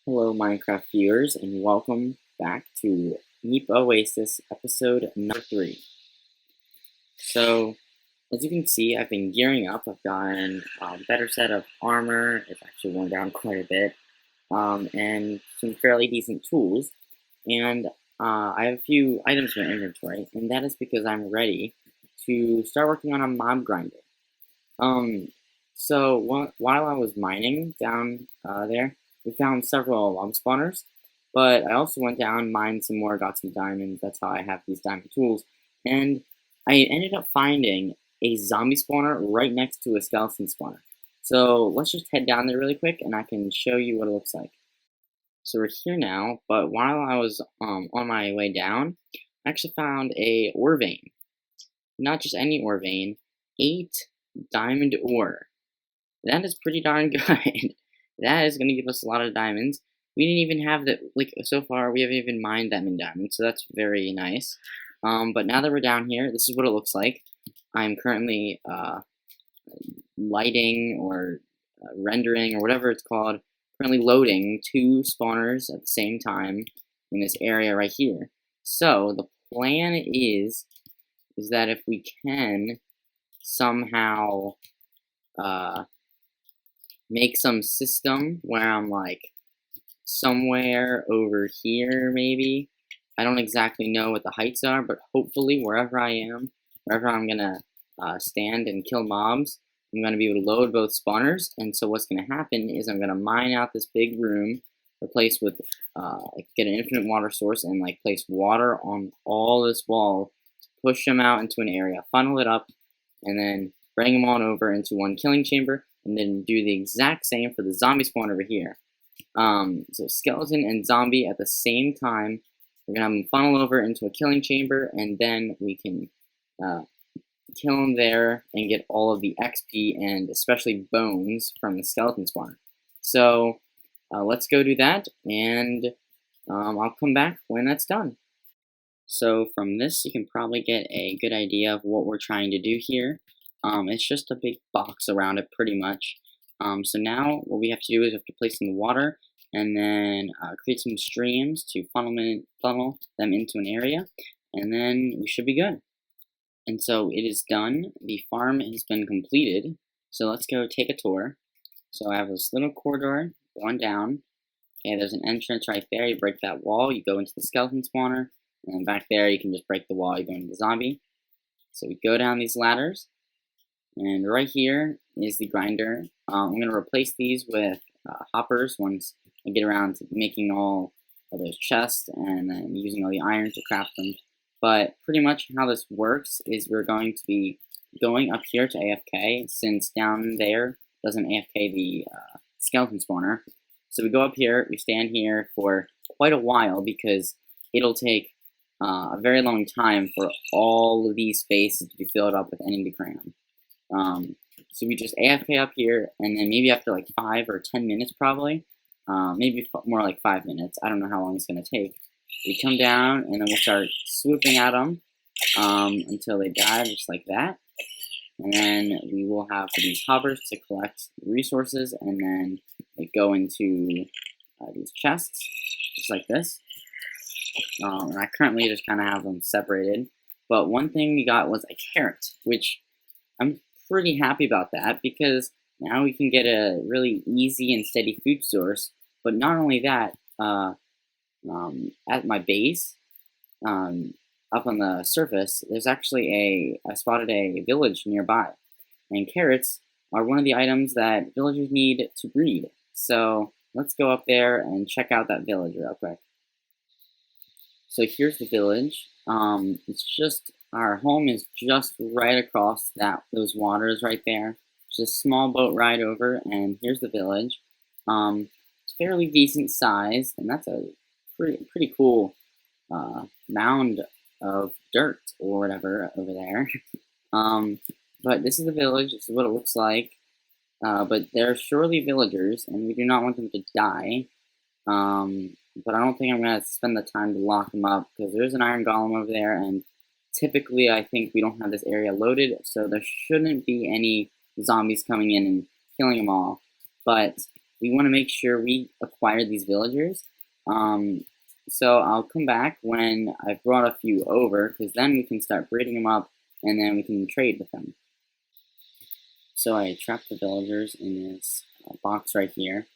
Hello, Minecraft viewers, and welcome back to MeepOasis episode number 3. So, as you can see, I've been gearing up. I've gotten a better set of armor. It's actually worn down quite a bit, and some fairly decent tools. And I have a few items in my inventory, and that is because I'm ready to start working on a mob grinder. So while I was mining down there, we found several spawners, but I also went down, mined some more, got some diamonds. That's how I have these diamond tools. And I ended up finding a zombie spawner right next to a skeleton spawner. So let's just head down there really quick, and I can show you what it looks like. So we're here now, but while I was on my way down, I actually found a ore vein. Not just any ore vein, 8 diamond ore. That is pretty darn good. That is going to give us a lot of diamonds. We didn't even have so far, we haven't even mined that many diamonds, so that's very nice. But now that we're down here, this is what it looks like. I'm currently lighting or rendering or whatever it's called, currently loading 2 spawners at the same time in this area right here. So the plan is that if we can somehow make some system where I'm like somewhere over here maybe. I don't exactly know what the heights are, but hopefully wherever I am, wherever I'm gonna stand and kill mobs, I'm gonna be able to load both spawners. And so what's gonna happen is I'm gonna mine out this big room, replace with get an infinite water source, and like place water on all this wall, push them out into an area, funnel it up, and then bring them on over into one killing chamber, and then do the exact same for the zombie spawn over here. So skeleton and zombie at the same time. We're gonna have them funnel over into a killing chamber, and then we can kill them there and get all of the XP and especially bones from the skeleton spawner. So let's go do that, and I'll come back when that's done. So from this, you can probably get a good idea of what we're trying to do here. It's just a big box around it, pretty much. So now what we have to do is we have to place in the water, and then create some streams to funnel them into an area, and then we should be good. And so it is done. The farm has been completed. So let's go take a tour. So I have this little corridor going down. Okay, there's an entrance right there. You break that wall, you go into the skeleton spawner, and then back there you can just break the wall, you go into the zombie. So we go down these ladders. And right here is the grinder. I'm going to replace these with hoppers once I get around to making all of those chests and then using all the iron to craft them. But pretty much how this works is we're going to be going up here to AFK, since down there doesn't AFK the skeleton spawner. So we go up here, we stand here for quite a while because it'll take a very long time for all of these spaces to be filled up with endercram. So we just AFK up here, and then maybe after like 5 or 10 minutes probably, maybe more like 5 minutes, I don't know how long it's going to take, we come down, and then we'll start swooping at them until they die, just like that. And then we will have these hoppers to collect resources, and then they go into these chests, just like this. And I currently just kind of have them separated. But one thing we got was a carrot, which I'm pretty happy about that, because now we can get a really easy and steady food source. But not only that, at my base, up on the surface, there's actually I spotted a village nearby, and carrots are one of the items that villagers need to breed. So let's go up there and check out that village real quick. So here's the village. It's just, our home is just right across those waters right there. Just a small boat ride over, and here's the village. It's fairly decent size, and that's a pretty cool mound of dirt or whatever over there. But this is the village. This is what it looks like. But they're surely villagers, and we do not want them to die. But I don't think I'm going to spend the time to lock them up, because there's an iron golem over there, and typically I think we don't have this area loaded, so there shouldn't be any zombies coming in and killing them all. But we want to make sure we acquire these villagers. So I'll come back when I've brought a few over, because then we can start breeding them up, and then we can trade with them. So I trapped the villagers in this box right here.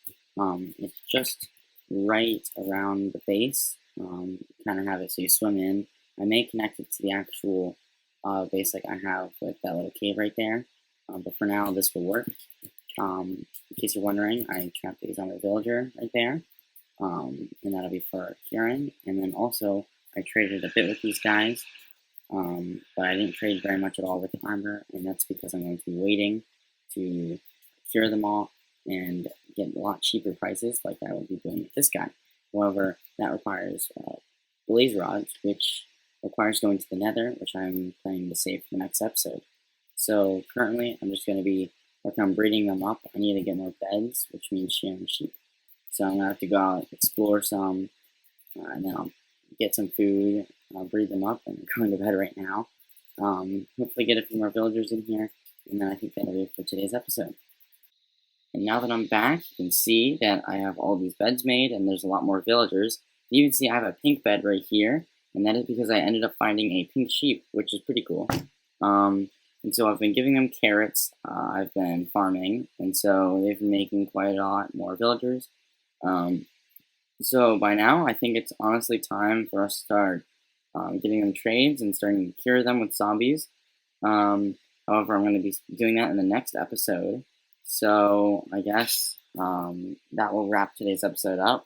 It's just right around the base. Kind of have it so you swim in. I may connect it to the actual base like I have with that little cave right there. But for now, this will work. In case you're wondering, I trapped these on the villager right there. And that'll be for Kieran. And then also, I traded a bit with these guys. But I didn't trade very much at all with the armor, and that's because I'm going to be waiting to cure them all and get a lot cheaper prices like I will be doing with this guy. However, that requires blaze rods, which requires going to the nether, which I'm planning to save for the next episode. So currently, I'm just going to be working on breeding them up. I need to get more beds, which means shearing sheep. So I'm going to have to go out, explore some, and then I'll get some food, I'll breed them up, and I'm going to bed right now. Hopefully get a few more villagers in here, and then I think that'll be it for today's episode. And now that I'm back, you can see that I have all these beds made, and there's a lot more villagers. You can see I have a pink bed right here, and that is because I ended up finding a pink sheep, which is pretty cool. And so I've been giving them carrots, I've been farming, and so they've been making quite a lot more villagers. So by now, I think it's honestly time for us to start getting them trades and starting to cure them with zombies. However, I'm going to be doing that in the next episode. So I guess that will wrap today's episode up.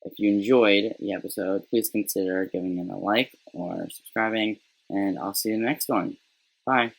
If you enjoyed the episode, please consider giving it a like or subscribing, and I'll see you in the next one. Bye.